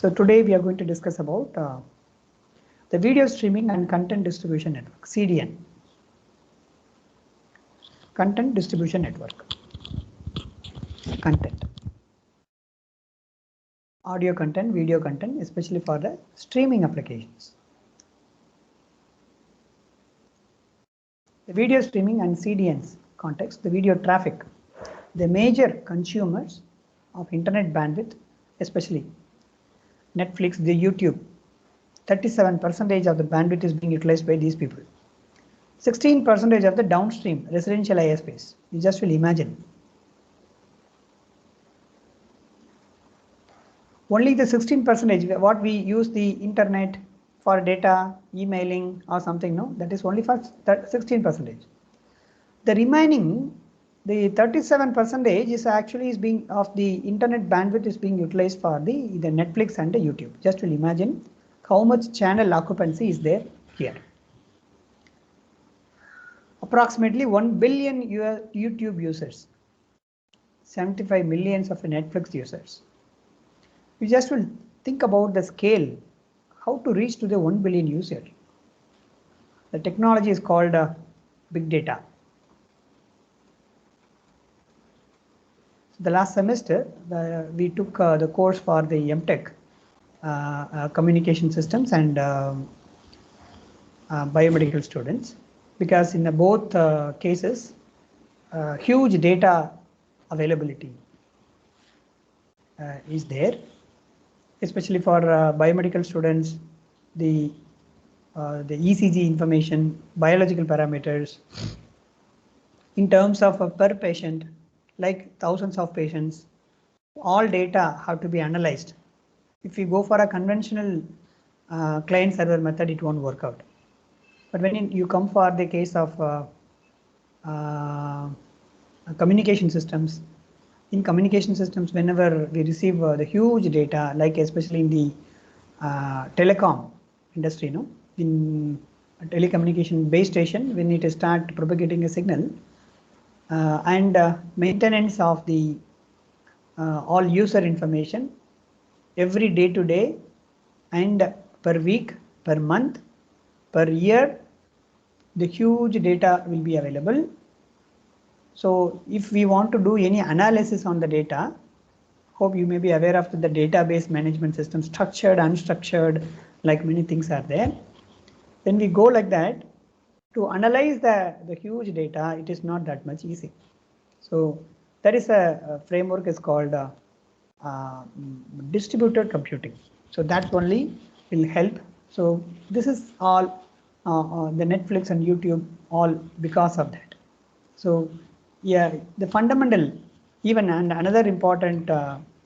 So today we are going to discuss about the video streaming and content distribution network, CDN. Content distribution network. Content. Audio content, video content, especially for the streaming applications. The video streaming and CDN's context, the video traffic, the major consumers of internet bandwidth, especially Netflix, the YouTube, 37% of the bandwidth is being utilized by these people. 16% of the downstream residential ISPs. You just will imagine. Only the 16% what we use the internet for data, emailing or something, no, that is only for 16%. The remaining, the 37% is actually is being of the internet bandwidth is being utilized for the Netflix and the YouTube. Just will imagine how much channel occupancy is there here. Approximately 1 billion YouTube users, 75 millions of Netflix users. You just will think about the scale, how to reach to the 1 billion user. The technology is called big data. The last semester, we took the course for the MTech, communication systems and biomedical students, because in both cases, huge data availability is there, especially for biomedical students, the ECG information, biological parameters, in terms of per patient, like thousands of patients, all data have to be analyzed. If you go for a conventional client server method, it won't work out. But when you come for the case of communication systems, in communication systems, whenever we receive the huge data, like especially in the telecom industry, no, in a telecommunication base station, when it start propagating a signal, and maintenance of the all user information every day to day and per week, per month, per year, the huge data will be available. So if we want to do any analysis on the data, hope you may be aware of the database management system, structured, unstructured, like many things are there. When we go like that, to analyze the huge data, it is not that much easy. So there is a framework is called distributed computing. So that only will help. So this is all the Netflix and YouTube, all because of that. So yeah, the fundamental, even and another important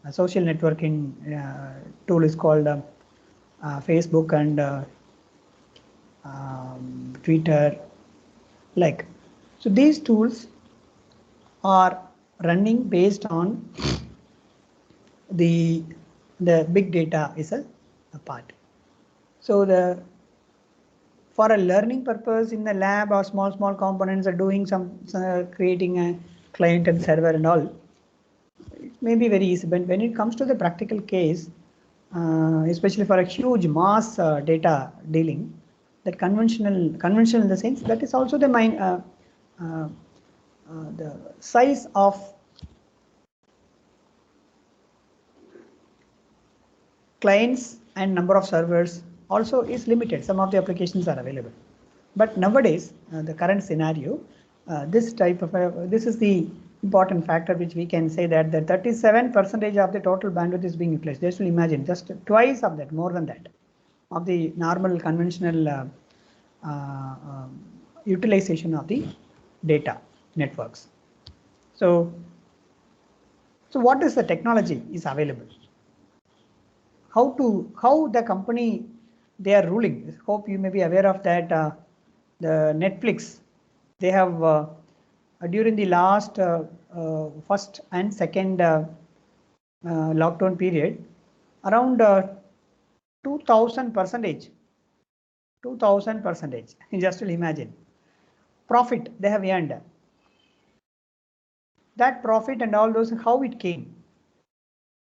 social networking tool is called Facebook and Twitter, like. So these tools are running based on the big data is a part. So for a learning purpose in the lab or small components are doing some creating a client and server and all, it may be very easy. But when it comes to the practical case, especially for a huge mass data dealing, that conventional in the sense that is also the size of clients and number of servers also is limited. Some of the applications are available, but nowadays the current scenario, this type of this is the important factor which we can say that the 37% of the total bandwidth is being utilized. Just to imagine, just twice of that, more than that, of the normal conventional utilization of the data networks. So what is the technology is available? How the company they are ruling? Hope you may be aware of that. The Netflix, they have during the last first and second lockdown period, around 2000%. 2000%. Just to imagine, profit they have earned. That profit and all those, how it came?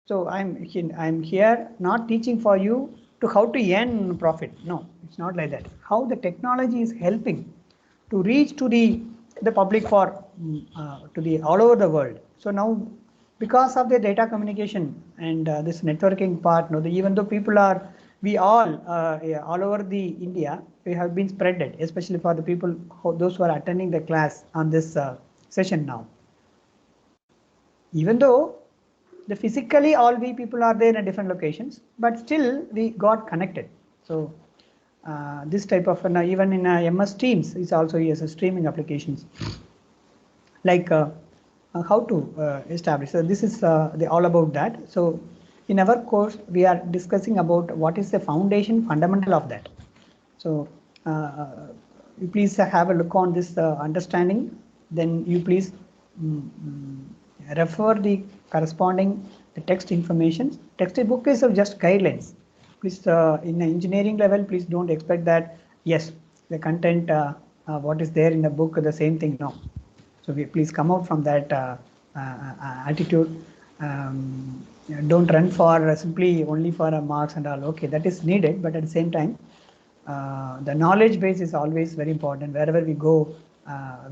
So I'm here not teaching for you to how to earn profit. No, it's not like that. How the technology is helping to reach to the public for to the all over the world. So now, because of the data communication and this networking part, even though people are, we all yeah, all over the India, we have been spreaded, especially for the people those who are attending the class on this session now. Even though the physically all we people are there in different locations, but still we got connected. So this type of even in MS Teams is also yes, a streaming applications like how to establish. So this is all about that. So in our course we are discussing about what is the foundation fundamental of that. So you please have a look on this understanding. Then you please refer the corresponding the text information. Textbook is just guidelines. Please in the engineering level, please don't expect that yes the content what is there in the book the same thing. No. So we please come out from that attitude. Don't run for simply only for a marks and all. Okay, that is needed, but at the same time, the knowledge base is always very important. Wherever we go,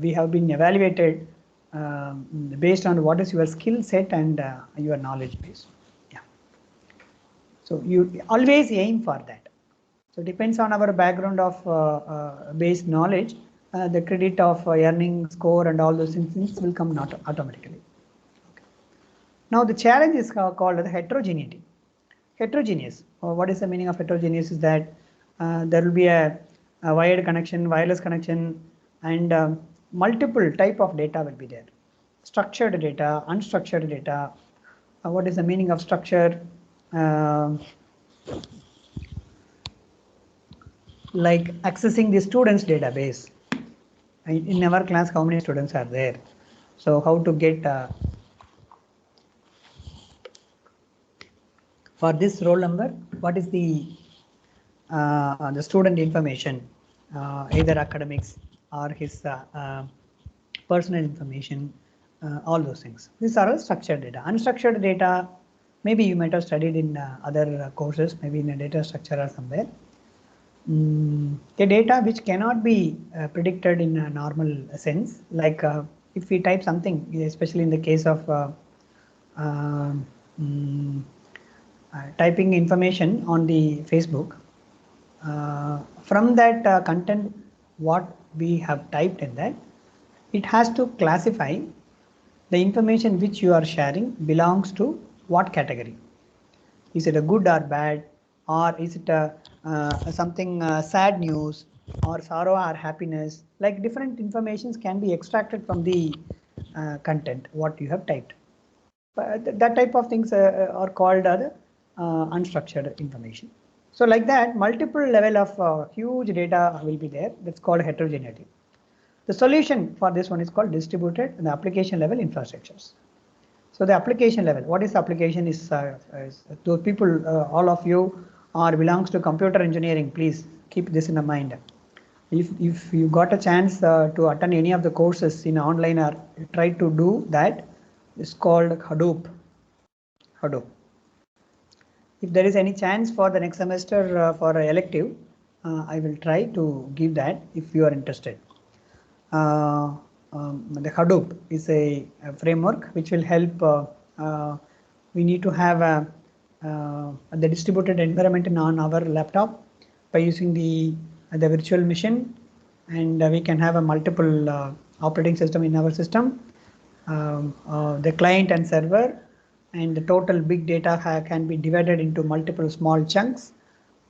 we have been evaluated based on what is your skill set and your knowledge base. Yeah. So you always aim for that. So it depends on our background of base knowledge. The credit of earning score and all those things will come not automatically. Okay. Now the challenge is called the heterogeneity. Heterogeneous. What is the meaning of heterogeneous? Is that there will be a wired connection, wireless connection, and multiple type of data will be there. Structured data, unstructured data. What is the meaning of structure? Like accessing the students database. In our class, how many students are there? So how to get for this roll number? What is the student information, either academics or his personal information, all those things. These are all structured data. Unstructured data, maybe you might have studied in other courses, maybe in a data structure or somewhere. The data which cannot be predicted in a normal sense, like if we type something, especially in the case of typing information on the Facebook, from that content what we have typed in that, it has to classify the information which you are sharing belongs to what category. Is it a good or bad, or is it a something sad news, or sorrow or happiness? Like different informations can be extracted from the content what you have typed. That type of things are called unstructured information. So like that, multiple level of huge data will be there. That's called heterogeneity. The solution for this one is called distributed and the application level infrastructures. So the application level, what is application is those people, all of you are belongs to computer engineering, please keep this in the mind. If you got a chance to attend any of the courses in online or try to do that, it's called Hadoop. Hadoop. If there is any chance for the next semester for an elective, I will try to give that if you are interested. The Hadoop is a framework which will help. We need to have the distributed environment on our laptop by using the virtual machine, and we can have a multiple operating system in our system, the client and server, and the total big data can be divided into multiple small chunks,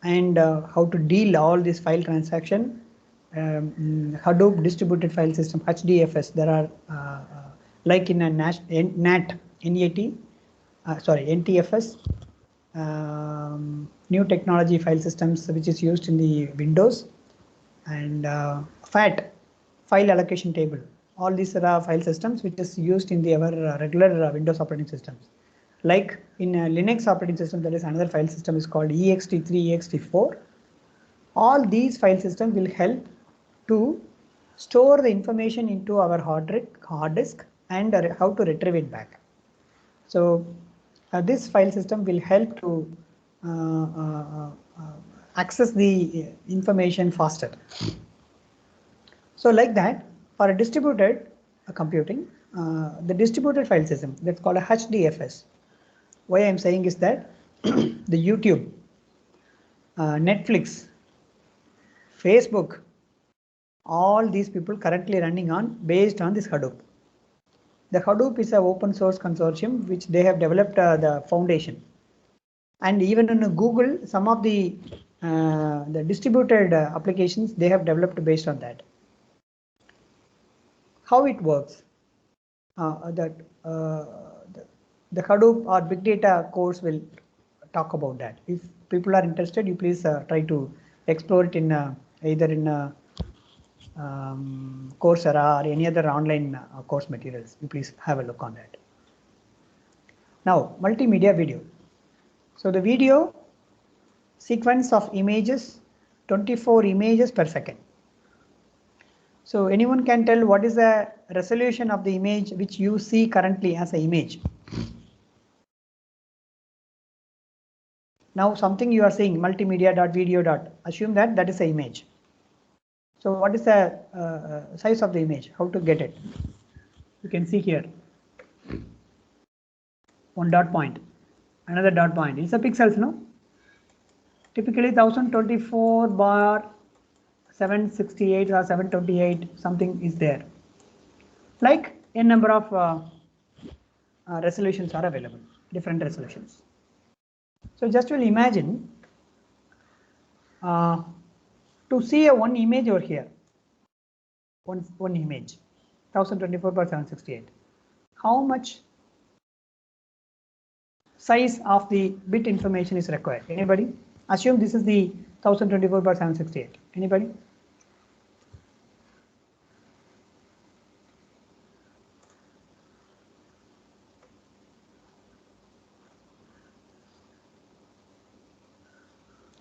and how to deal all this file transaction. Hadoop distributed file system, HDFS. There are like in a NTFS, new technology file systems which is used in the Windows, and FAT, file allocation table. All these are file systems which is used in our regular Windows operating systems. Like in a Linux operating system, there is another file system is called ext3, ext4. All these file systems will help to store the information into our hard disk and how to retrieve it back. So This file system will help to access the information faster. So like that, for a distributed computing, the distributed file system, that's called a HDFS. Why I'm saying is that the YouTube, Netflix, Facebook, all these people currently running on based on this Hadoop. The Hadoop is an open source consortium which they have developed the foundation. And even in Google, some of the distributed applications they have developed based on that. How it works? The Hadoop or big data course will talk about that. If people are interested, you please try to explore it in either in Coursera or any other online course materials. You please have a look on that. Now, multimedia video. So the video sequence of images, 24 images per second. So anyone can tell what is the resolution of the image which you see currently as an image. Now something you are seeing multimedia.video. Assume that that is an image. So what is the size of the image? How to get it? You can see here. One dot point, another dot point. It's a pixels, no? Typically 1024 bar 768 or 728 something is there. Like a number of resolutions are available, different resolutions. So just will imagine to see a one image over here, one image, 1024 by 768. How much size of the bit information is required? Anybody? Assume this is the 1024 by 768. Anybody?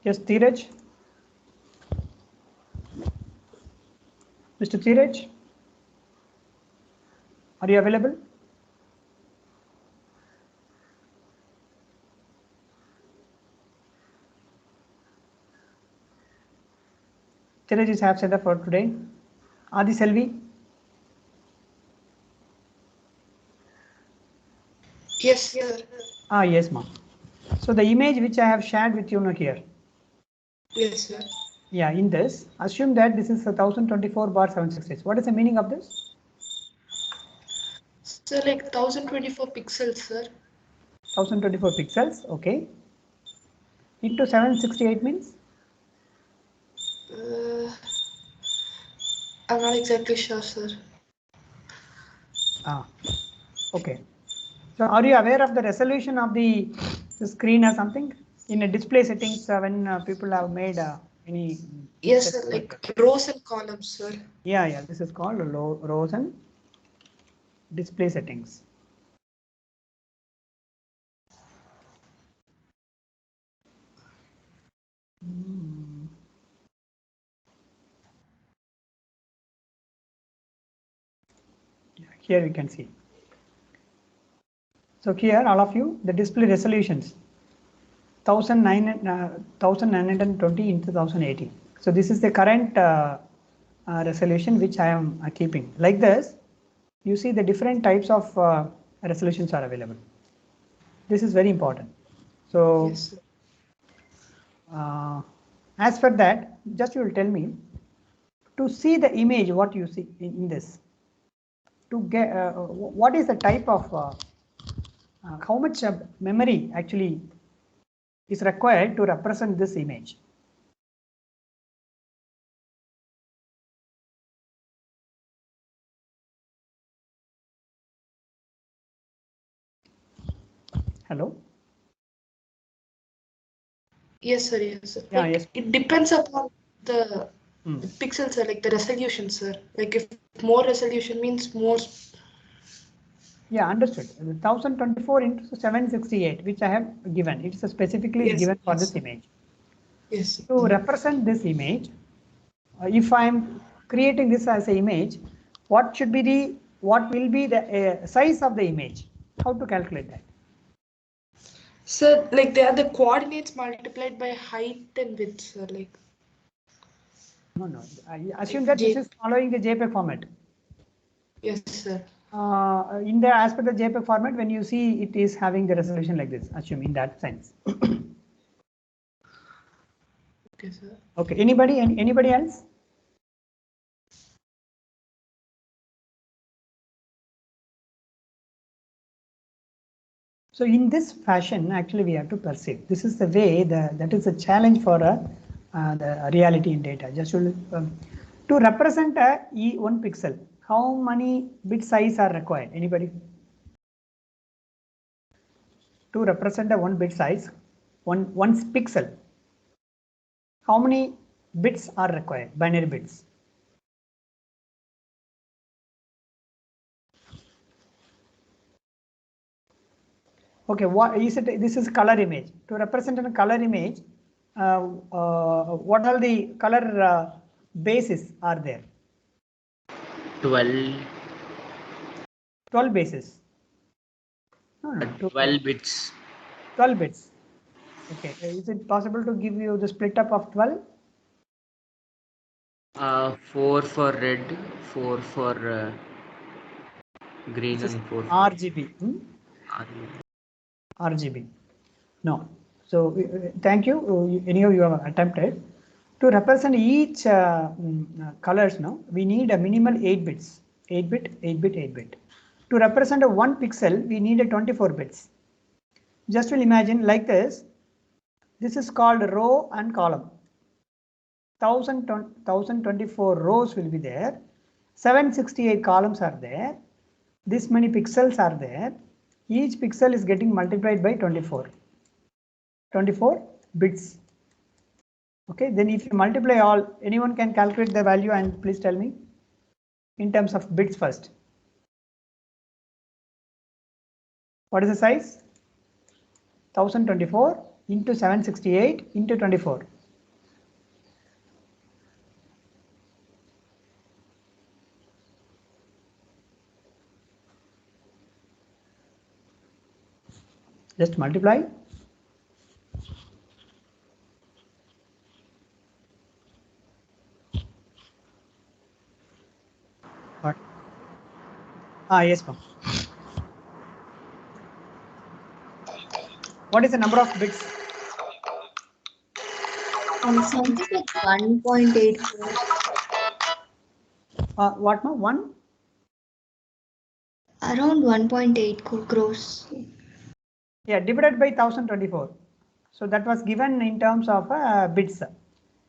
Yes, Dheeraj. Mr. Dheeraj, are you available? Dheeraj is absent for today. Adi Selvi? Yes, sir. Yes, ma'am. So the image which I have shared with you now here. Yes, sir. Yeah, in this, assume that this is a 1024 bar 766. What is the meaning of this? So like 1024 pixels, sir. 1024 pixels, okay. Into 768 means? I'm not exactly sure, sir. Okay. So are you aware of the resolution of the screen or something? In a display settings when people have made any... Yes, sir, like rows and columns, sir. Yeah, this is called rows and display settings. Here we can see. So here all of you, the display resolutions 1920 into 1080. So this is the current resolution which I am keeping. Like this, you see the different types of resolutions are available. This is very important. So yes, sir. As for that, just you will tell me to see the image what you see in this. To get what is the type of how much memory actually is required to represent this image. Hello? Yes, sir. Yes, sir. Yeah, like, yes. It depends upon the pixels, sir, like the resolution, sir. Like if more resolution means more. Yeah, understood. 1024 into 768, which I have given. It's specifically Yes, given for yes, this sir. image. Yes. To represent this image, if I am creating this as an image, what will be the size of the image? How to calculate that? So like they are the coordinates multiplied by height and width, sir. Like No. I assume that this is following the JPEG format. Yes, sir. In the aspect of JPEG format, when you see it is having the resolution like this, assume in that sense. Okay, sir. Okay. Anybody else? So in this fashion, actually, we have to perceive. This is the way that is a challenge for the reality in data. Just to represent one pixel, how many bit size are required? Anybody? To represent a one bit size, one pixel, how many bits are required? Binary bits. Okay, what is it? This is color image. To represent a color image, what are the color bases are there? 12. 12 bases. No, 12 bits. 12 bits. Okay, is it possible to give you the split up of 12? 4 for red, 4 for green, This is and 4 for RGB. RGB. RGB. No. So thank you. Anyhow, you have attempted to represent each colors. Now we need a minimal 8 bits. 8 bit, 8 bit, 8 bit. To represent a 1 pixel, we need a 24 bits. Just will imagine like this. This is called row and column. 1024 rows will be there. 768 columns are there. This many pixels are there. Each pixel is getting multiplied by 24. 24 bits. Okay, then if you multiply all, anyone can calculate the value and please tell me in terms of bits first. What is the size? 1024 into 768 into 24. Just multiply. What? Yes, ma'am. What is the number of bits? Something like 1.8 crores. What, ma'am? 1? Around 1.8 crores. Yeah, divided by 1024. So that was given in terms of bits.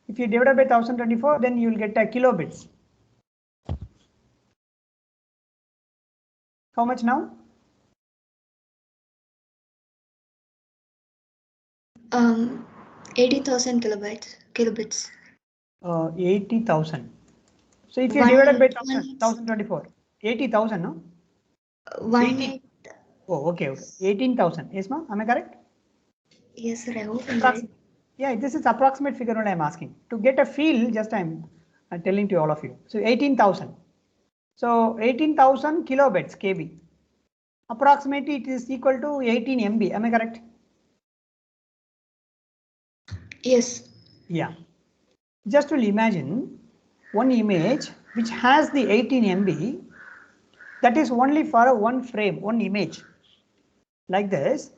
If you divide by 1024, then you will get kilobits. How much now? 80,000 kilobits. 80,000. So if you divide by 1024, 80,000, no? 1.8. Oh, okay. 18,000. Yes, ma'am. Am I correct? Yes, sir. I hope I'm right. Yeah, this is approximate figure only I'm asking. To get a feel, just I'm telling to all of you. So 18,000. So 18,000 kilobits KB. Approximately it is equal to 18 MB. Am I correct? Yes. Yeah. Just will imagine one image which has the 18 MB. That is only for a one frame, one image. Like this,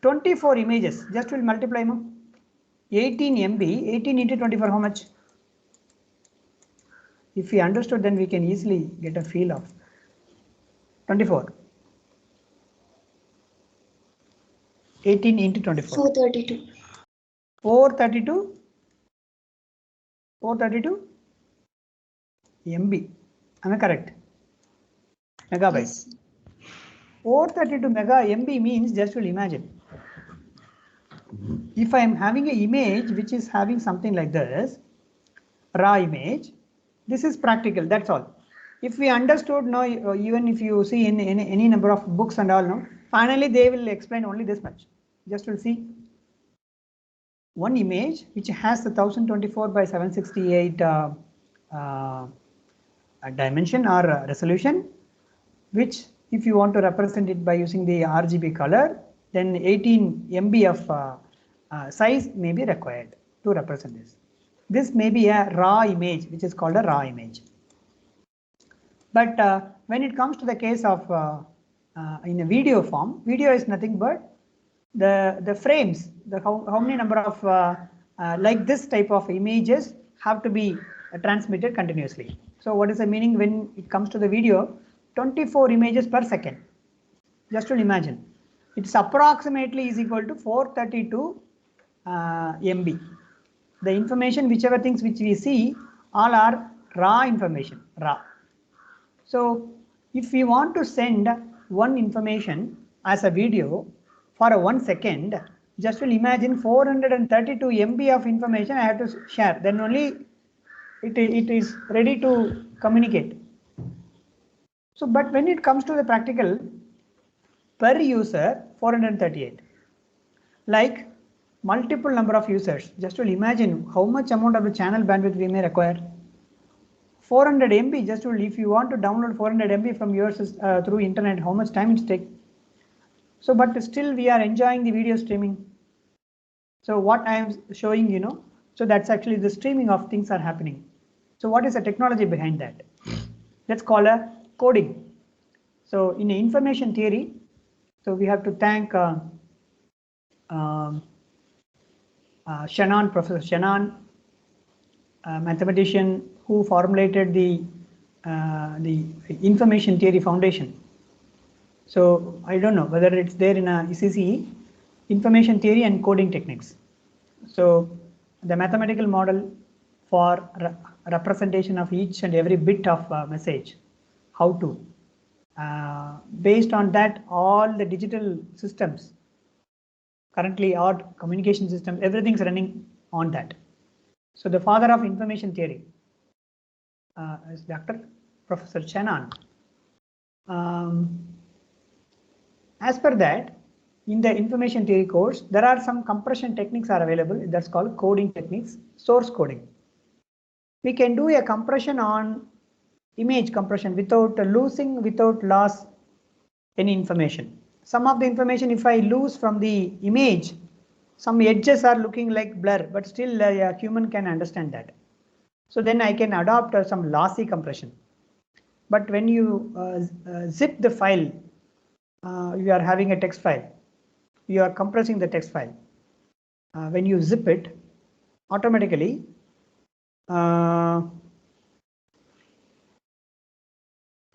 24 images. Just will multiply 18 MB. 18 into 24, how much? If we understood, then we can easily get a feel of 24. 18 into 24. 432. 432. 432 MB. Am I correct? Megabytes. Yes. 432 mega MB means, just will imagine. If I am having an image which is having something like this, raw image, this is practical, that's all. If we understood now, even if you see in any number of books and all, no, finally they will explain only this much. Just will see one image which has the 1024 by 768 dimension or resolution, which if you want to represent it by using the RGB color, then 18 MB of size may be required to represent this. This may be a raw image, which is called a raw image. But when it comes to the case of in a video form, video is nothing but the frames, how many number of like this type of images have to be transmitted continuously. So what is the meaning when it comes to the video? 24 images per second. Just to imagine, it's approximately is equal to 432 MB. The information, whichever things which we see, all are raw information, raw. So if we want to send one information as a video for a 1 second, just will imagine 432 MB of information I have to share, then only it is ready to communicate. So, but when it comes to the practical, per user 438, like multiple number of users, just will imagine how much amount of the channel bandwidth we may require. 400 MB, just will, if you want to download 400 MB from yours through internet, how much time it takes? So, but still we are enjoying the video streaming. So what I am showing, you know, so that's actually the streaming of things are happening. So what is the technology behind that? Let's call a coding. So in information theory, so we have to thank Shannon, Professor Shannon, mathematician who formulated the information theory foundation. So I don't know whether it's there in a ECCE, information theory and coding techniques. So the mathematical model for representation of each and every bit of message, how to, based on that, all the digital systems, currently our communication systems, everything's running on that. So the father of information theory is Dr. Professor Shannon. As per that, in the information theory course, there are some compression techniques are available. That's called coding techniques, source coding. We can do a compression on image compression without losing, without loss any information. Some of the information, if I lose from the image, some edges are looking like blur, but still a human can understand that. So then I can adopt some lossy compression. But when you zip the file, you are having a text file, you are compressing the text file. When you zip it, automatically the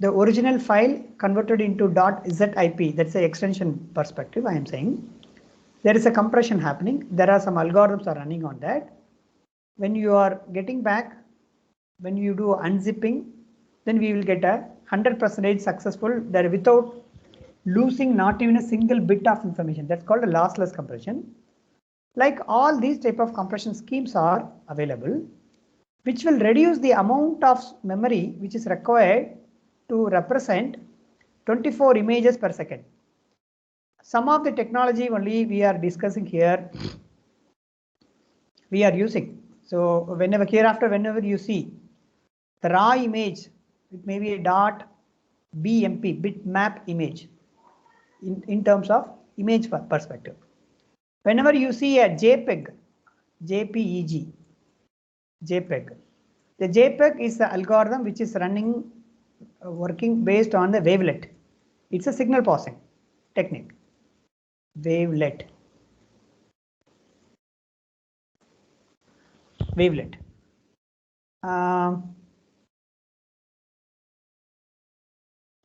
original file converted into .zip, that's the extension perspective I am saying. There is a compression happening. There are some algorithms are running on that. When you are getting back, when you do unzipping, then we will get a 100% successful there without losing not even a single bit of information. That's called a lossless compression. Like all these type of compression schemes are available, which will reduce the amount of memory which is required to represent 24 images per second. Some of the technology only we are discussing here, we are using. So whenever hereafter, whenever you see the raw image, it may be a .bmp, bitmap image in terms of image perspective. Whenever you see a JPEG, JPEG, JPEG, the JPEG is the algorithm which is running, working based on the wavelet. It's a signal processing technique. Wavelet.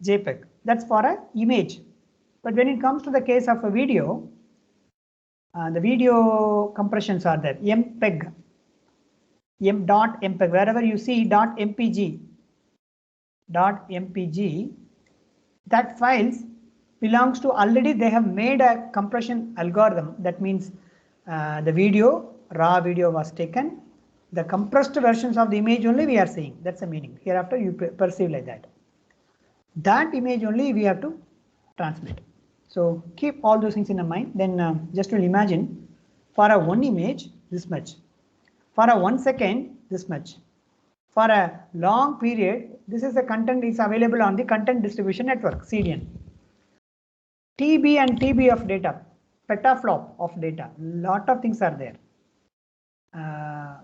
JPEG, that's for a image. But when it comes to the case of a video, the video compressions are there. MPEG, .mpeg, wherever you see .mpg, that files belongs to already they have made a compression algorithm. That means the video, raw video was taken, the compressed versions of the image only we are seeing. That's the meaning. Hereafter you perceive like that. That image only we have to transmit. So keep all those things in mind. Then just will imagine for a one image this much, for a 1 second this much, for a long period. This is the content is available on the content distribution network, CDN. TB and TB of data. petaflop of data. Lot of things are there.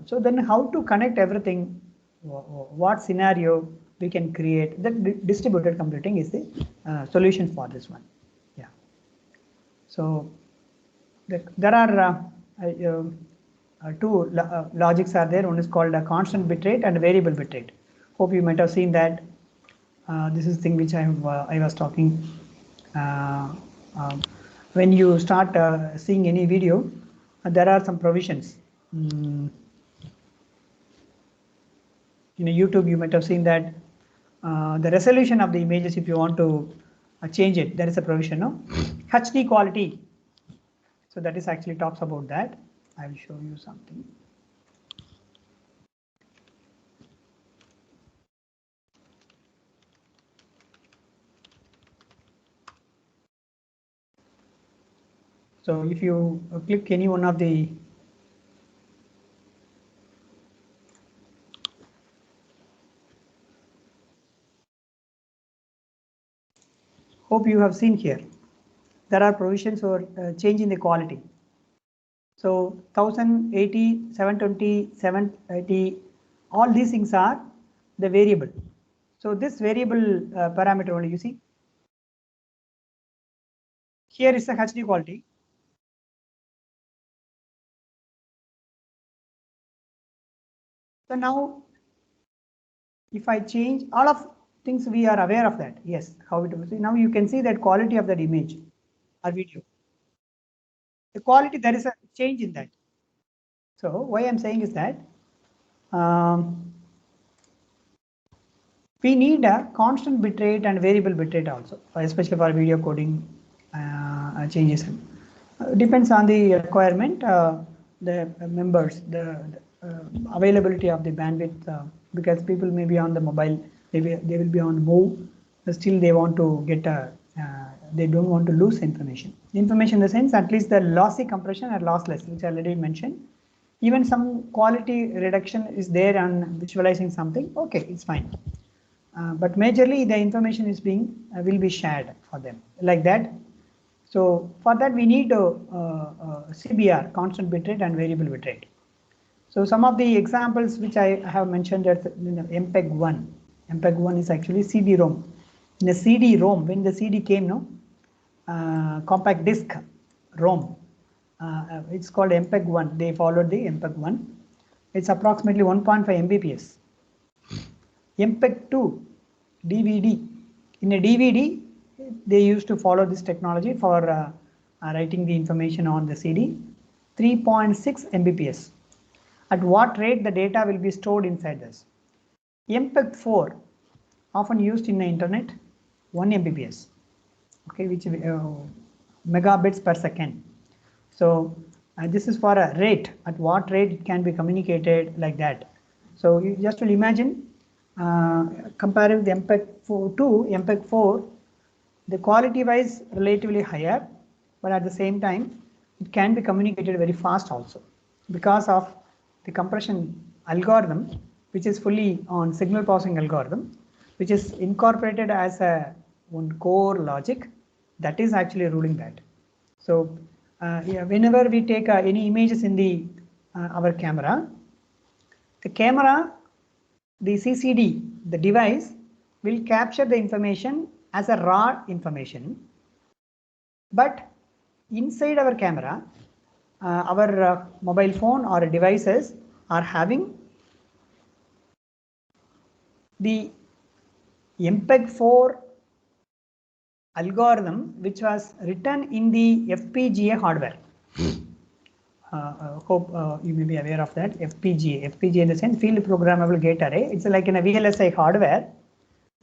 So then how to connect everything, what scenario we can create. That distributed computing is the solution for this one. Yeah. So there are two logics are there. One is called a constant bitrate and variable bitrate. Hope you might have seen that. This is thing which I was talking. When you start seeing any video, there are some provisions. In YouTube, you might have seen that the resolution of the images, if you want to change it, there is a provision, no? HD quality. So that is actually talks about that. I will show you something. So if you click any one of the hope you have seen here, there are provisions for changing the quality. So 1080, 720, 780, all these things are the variable. So this variable parameter only you see. Here is the HD quality. So now if I change all of things, we are aware of that. Yes, how it will see. Now you can see that quality of that image or video. The quality, there is a change in that. So why I'm saying is that we need a constant bitrate and variable bitrate also, especially for video coding changes. Depends on the requirement, the members, the availability of the bandwidth, because people may be on the mobile, they will be on move, but still they want to get they don't want to lose information. Information in the sense, at least the lossy compression are lossless, which I already mentioned. Even some quality reduction is there on visualizing something, okay, it's fine. But majorly the information is being will be shared for them like that. So for that we need CBR, constant bitrate and variable bitrate. So some of the examples which I have mentioned at MPEG-1. MPEG-1 is actually CD-ROM. In a CD-ROM, when the CD came, no, compact disc ROM, it's called MPEG-1. They followed the MPEG-1. It's approximately 1.5 Mbps. MPEG-2 DVD. In a DVD, they used to follow this technology for writing the information on the CD. 3.6 Mbps. At what rate the data will be stored inside this? MPEG-4, often used in the internet, 1 Mbps. Okay, which megabits per second. So this is for a rate. At what rate it can be communicated like that. So you just will imagine. Comparing the MPEG-4 to MPEG-4, the quality wise relatively higher, but at the same time it can be communicated very fast also because of the compression algorithm, which is fully on signal processing algorithm, which is incorporated as a one core logic that is actually ruling that. So yeah, whenever we take any images in the our camera, the camera, the CCD, the device will capture the information as a raw information, but inside our camera, our mobile phone or devices are having the MPEG-4 algorithm which was written in the FPGA hardware. Hope you may be aware of that. FPGA in the sense field programmable gate array. It's like in a VLSI hardware,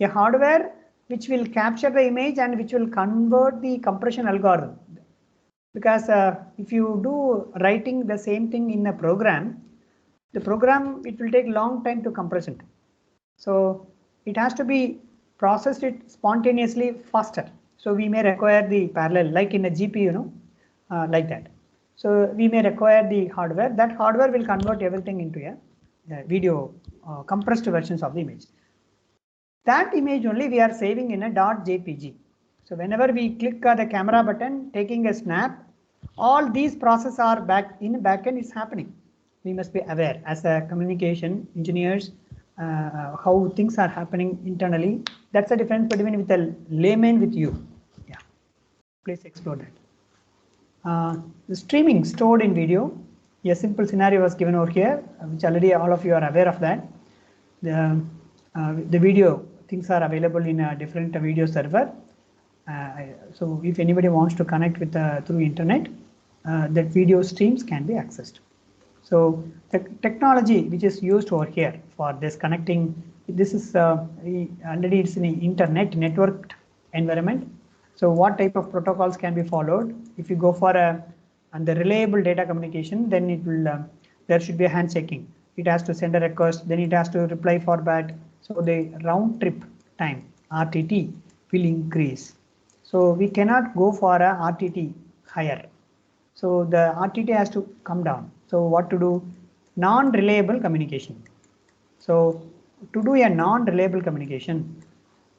a hardware which will capture the image and which will convert the compression algorithm. Because if you do writing the same thing in a program, the program, it will take long time to compress it. So it has to be processed it spontaneously faster. So we may require the parallel, like in a GPU, like that. So we may require the hardware. That hardware will convert everything into a video compressed versions of the image. That image only we are saving in a .jpg. So whenever we click the camera button, taking a snap, All these processes are backend is happening. We must be aware as a communication engineers how things are happening internally. That's the difference between with a layman with you. Yeah, please explore that. The streaming stored in video. A simple scenario was given over here, which already all of you are aware of that. The video things are available in a different video server. So if anybody wants to connect with through internet, that video streams can be accessed. So the technology which is used over here for this connecting, this is already it's an internet networked environment. So what type of protocols can be followed? If you go for the reliable data communication, then it will there should be a handshaking. It has to send a request, then it has to reply for that. So the round trip time RTT will increase. So we cannot go for a RTT higher. So the RTT has to come down. So what to do? Non-reliable communication. So to do a non-reliable communication,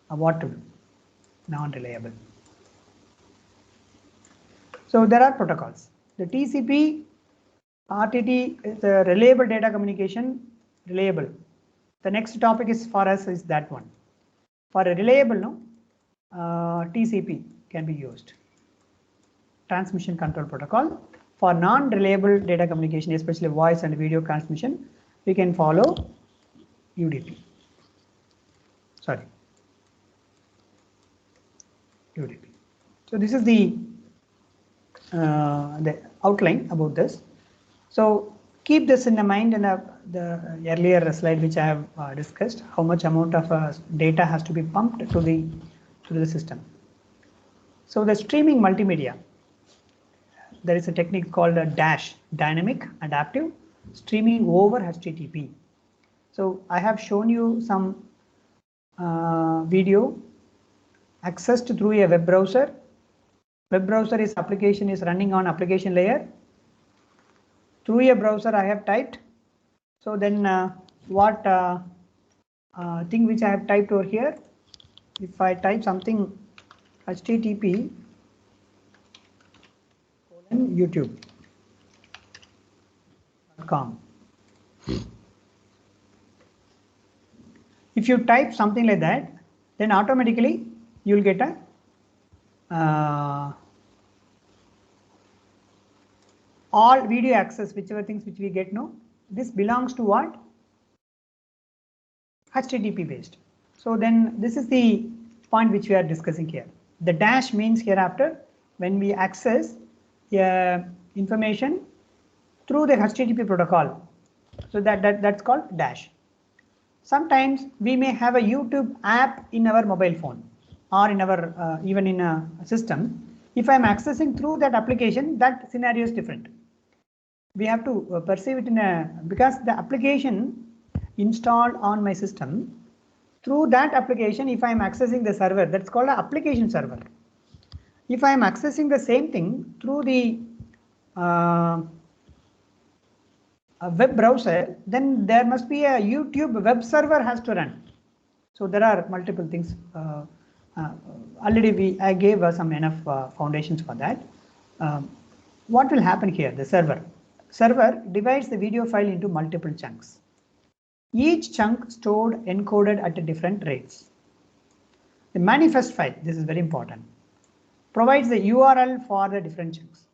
what to do? Non-reliable. So there are protocols. The TCP, RTT is a reliable data communication, reliable. The next topic is for us is that one. For a reliable, TCP can be used. Transmission control protocol. For non-reliable data communication, especially voice and video transmission, we can follow UDP. Sorry, UDP. So this is the outline about this. So keep this in the mind in the earlier slide which I have discussed, how much amount of data has to be pumped to the system. So the streaming multimedia, there is a technique called a DASH, dynamic adaptive streaming over HTTP. So I have shown you some video accessed through a web browser. Web browser is application is running on application layer. Through a browser I have typed. So then what thing which I have typed over here, if I type something HTTP YouTube.com. If you type something like that, then automatically you will get a all video access, whichever things which we get now, this belongs to what? HTTP based. So then this is the point which we are discussing here. The dash means hereafter when we access information through the HTTP protocol. So that's called dash. Sometimes we may have a YouTube app in our mobile phone or in our even in a system. If I am accessing through that application, that scenario is different. We have to perceive it in because the application installed on my system, through that application, if I am accessing the server, that's called an application server. If I am accessing the same thing through the web browser, then there must be a YouTube web server has to run. So there are multiple things. Already I gave some enough foundations for that. What will happen here? The server divides the video file into multiple chunks. Each chunk stored encoded at different rates. The manifest file, this is very important, provides the URL for the different chunks.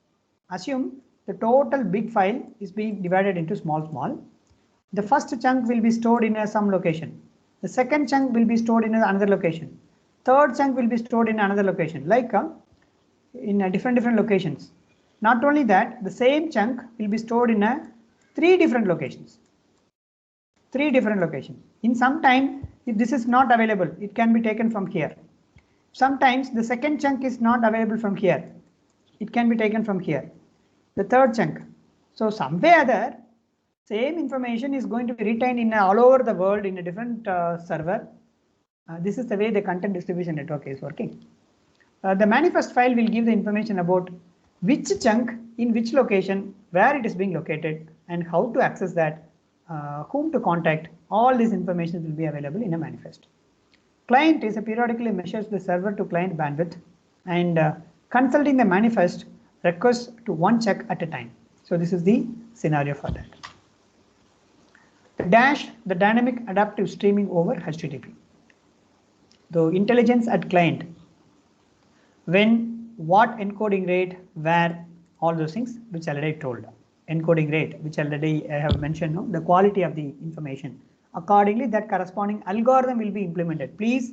Assume the total big file is being divided into small. The first chunk will be stored in some location. The second chunk will be stored in another location. Third chunk will be stored in another location, like in different locations. Not only that, the same chunk will be stored in three different locations. In some time, if this is not available, it can be taken from here. Sometimes the second chunk is not available from here. It can be taken from here. The third chunk. So some way or other, same information is going to be retained in all over the world in a different server. This is the way the content distribution network is working. The manifest file will give the information about which chunk in which location, where it is being located, and how to access that, whom to contact. All this information will be available in a manifest. Client is periodically measures the server to client bandwidth, and consulting the manifest requests to one check at a time. So this is the scenario for that. The dash, the dynamic adaptive streaming over HTTP. The intelligence at client, when, what encoding rate, where, all those things which already told. Encoding rate, which already I have mentioned, no? The quality of the information. Accordingly, that corresponding algorithm will be implemented. Please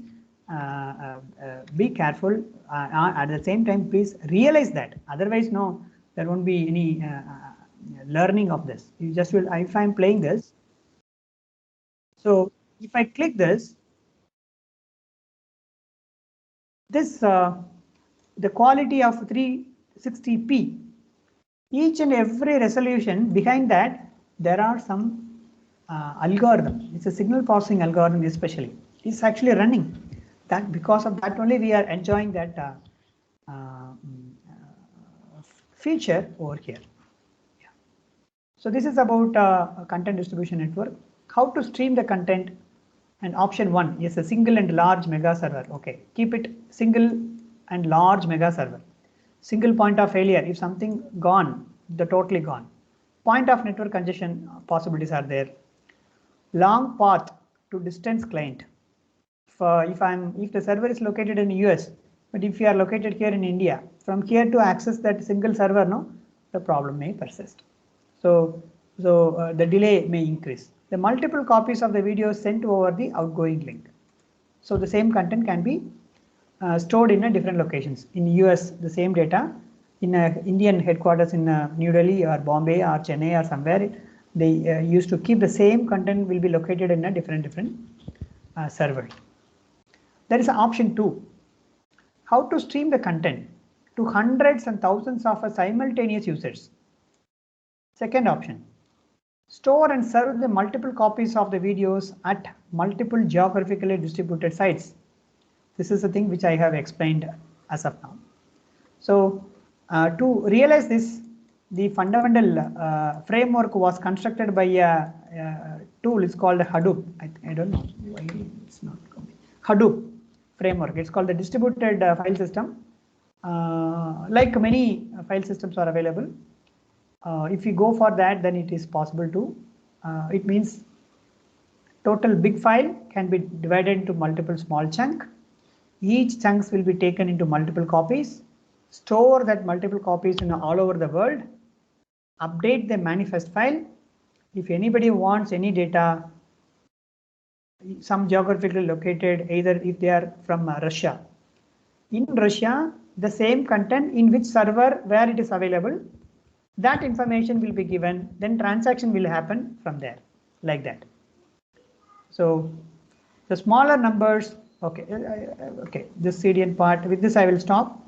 be careful. At the same time, please realize that. Otherwise, no, there won't be any learning of this. You just will. If I'm playing this, so if I click this, the quality of 360p. Each and every resolution behind that, there are some algorithm. It's a signal processing algorithm, especially. It's actually running. That because of that only we are enjoying that feature over here. Yeah. So this is about content distribution network. How to stream the content, and option 1 is a single and large mega server. Okay, keep it single and large mega server. Single point of failure, if something gone, the totally gone. Point of network congestion possibilities are there. Long path to distance client. If the server is located in US, but if you are located here in India, from here to access that single server, no, the problem may persist. So the delay may increase. The multiple copies of the video sent over the outgoing link. So the same content can be stored in different locations. In US, the same data in Indian headquarters in New Delhi or Bombay or Chennai or somewhere, they used to keep the same content will be located in a different server. There is option 2. How to stream the content to hundreds and thousands of simultaneous users. Second option. Store and serve the multiple copies of the videos at multiple geographically distributed sites. This is the thing which I have explained as of now. So to realize this, the fundamental framework was constructed by a tool. It's called Hadoop. I don't know why it's not coming. Hadoop framework. It's called the distributed file system. Like many file systems are available. If you go for that, then it is possible to. It means total big file can be divided into multiple small chunks. Each chunks will be taken into multiple copies. Store that multiple copies in all over the world. Update the manifest file. If anybody wants any data, some geographically located, either if they are from Russia. In Russia, the same content in which server where it is available, that information will be given, then transaction will happen from there, like that. So the smaller numbers, okay, okay, this CDN part, with this I will stop.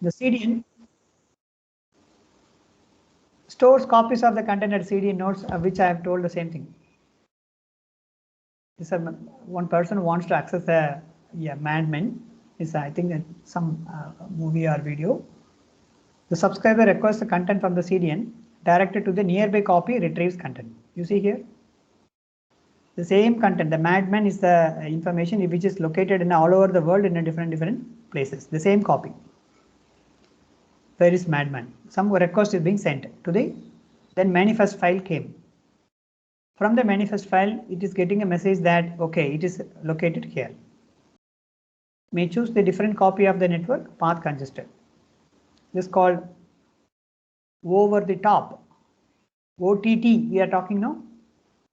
The CDN stores copies of the content at CDN nodes, which I have told the same thing. This one person wants to access a Mad Men. Is I think some movie or video. The subscriber requests the content from the CDN directed to the nearby copy, retrieves content. You see here, the same content. The Mad Men is the information which is located in all over the world in a different places. The same copy. Where is Madman? Some request is being sent today. Then manifest file came. From the manifest file, it is getting a message that okay, it is located here. May choose the different copy of the network, path congested. This is called over the top. OTT we are talking now.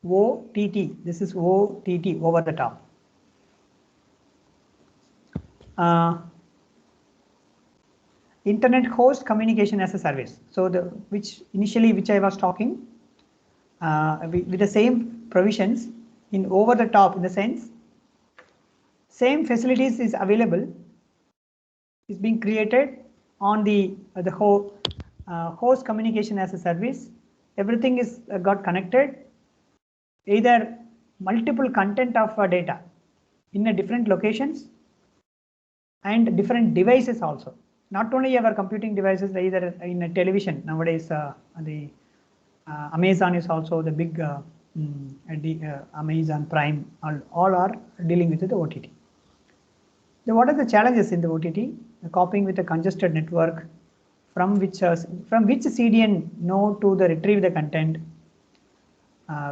OTT. This is OTT, over the top. Internet host communication as a service. So which I was talking with the same provisions in over the top, in the sense same facilities is available, is being created on the host communication as a service. Everything is got connected, either multiple content of data in a different locations and different devices also. Not only our computing devices, either in a television nowadays. The Amazon is also the big Amazon Prime. All are dealing with the OTT. Then what are the challenges in the OTT? The copying with a congested network, from which CDN node to the retrieve the content,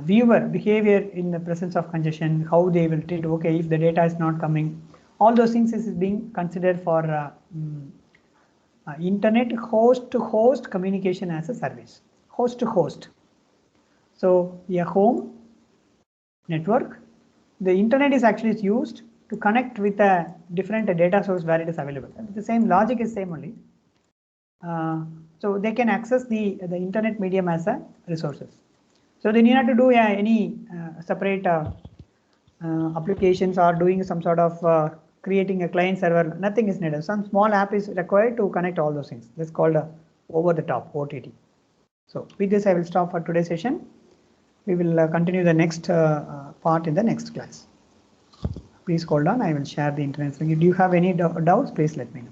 viewer behavior in the presence of congestion, how they will treat, okay, if the data is not coming, all those things is being considered for internet host to host communication as a service, host to host. So a home network, the internet is actually used to connect with a different data source where it is available. The same logic is same only. So they can access the internet medium as a resources. So they need not to do any separate applications or doing some sort of creating a client server. Nothing is needed. Some small app is required to connect all those things. That's called over the top OTT. So with this, I will stop for today's session. We will continue the next part in the next class. Please hold on. I will share the internet link. Do you have any doubts? Please let me know.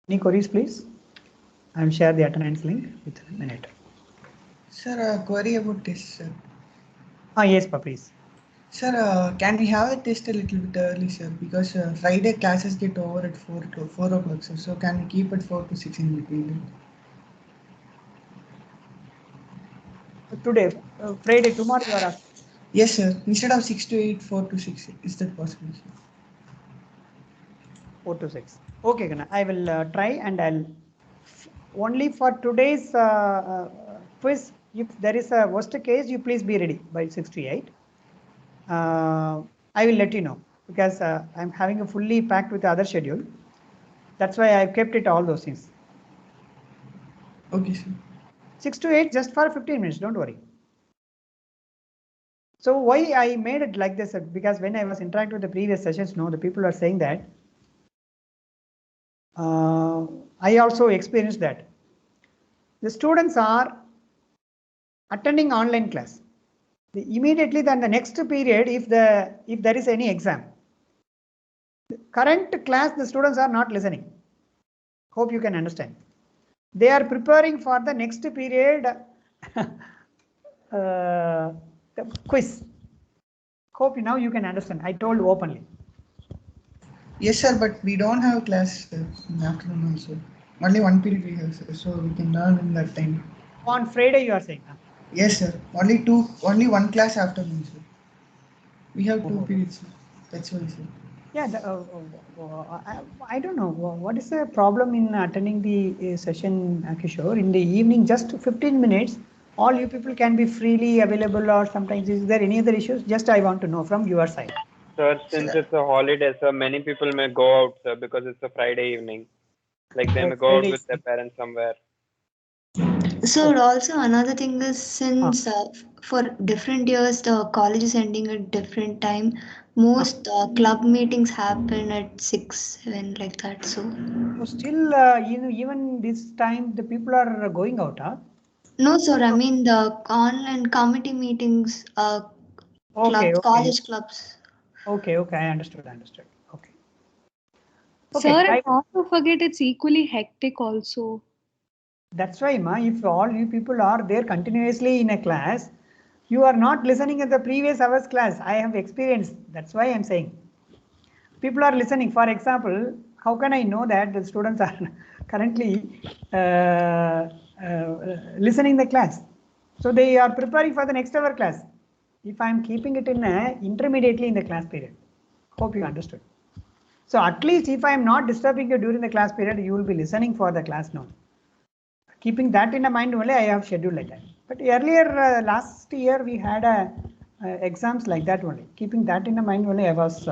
Any queries, please? I will share the attendance link with a minute. Sir, a query about this, sir. Yes, please. Sir, can we have a test a little bit early, sir? Because Friday classes get over at 4 o'clock, sir. So can we keep it 4 to 6 in between? Today, Friday, tomorrow you are asking? Yes, sir. Instead of 6 to 8, 4 to 6. Is that possible, sir? 4 to 6. Okay, Gana. I will try, and I'll only for today's quiz. If there is a worst case, you please be ready by 6 to 8. I will let you know, because I'm having a fully packed with the other schedule. That's why I've kept it all those things. Okay, sir. 6 to 8 just for 15 minutes. Don't worry. So why I made it like this? Because when I was interacting with the previous sessions, no, the people are saying that. I also experienced that. The students are attending online class. Immediately then the next period, if there is any exam, the current class the students are not listening. Hope you can understand. They are preparing for the next period the quiz. Hope now you can understand. I told openly. Yes, sir, but we don't have class in the afternoon also. Only one period we have, sir, so we can learn in that time. On Friday you are saying? Huh? Yes, sir. Only one class afternoon, sir. We have two periods, sir. That's why, sir. Yeah, I don't know what is the problem in attending the session, Kishore. In the evening, just 15 minutes, all you people can be freely available, or sometimes is there any other issues? Just I want to know from your side. Sir, since it's a holiday, sir, many people may go out, sir, because it's a Friday evening. Like they may go out with their parents somewhere. So also another thing is, since for different years the college is ending at different time, most club meetings happen at 6, 7 like that. So still, even this time the people are going out, huh? no, sir. I mean the online committee meetings, clubs, college clubs. Okay, I understood. Okay. Sir, and not to forget, it's equally hectic also. That's why, ma, if all you people are there continuously in a class, you are not listening at the previous hour's class. I have experienced. That's why I'm saying. People are listening. For example, how can I know that the students are currently listening the class? So they are preparing for the next hour class. If I'm keeping it in intermediately in the class period. Hope you understood. So at least if I am not disturbing you during the class period, you will be listening for the class note. Keeping that in mind only, I have scheduled like that. But earlier, last year, we had exams like that only. Keeping that in mind only, I was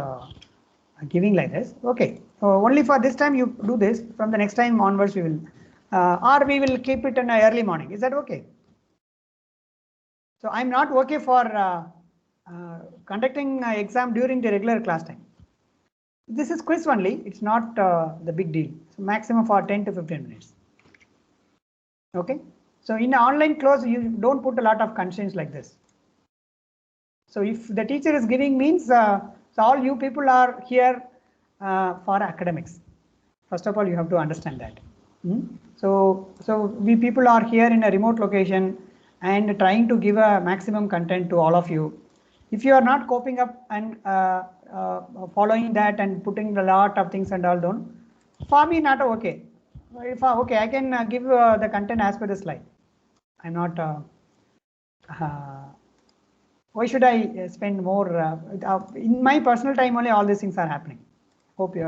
giving like this. Okay, only for this time you do this. From the next time onwards, we will, or we will keep it in early morning. Is that okay? So I'm not okay for conducting exam during the regular class time. This is quiz only. It's not the big deal. So maximum for 10 to 15 minutes. Okay. So in online class, you don't put a lot of constraints like this. So if the teacher is giving means, so all you people are here for academics. First of all, you have to understand that. So we people are here in a remote location and trying to give a maximum content to all of you. If you are not coping up and following that and putting a lot of things and all down, for me not okay. If okay, I can give the content as per the slide. I'm not. Why should I spend more? In my personal time only all these things are happening. Hope you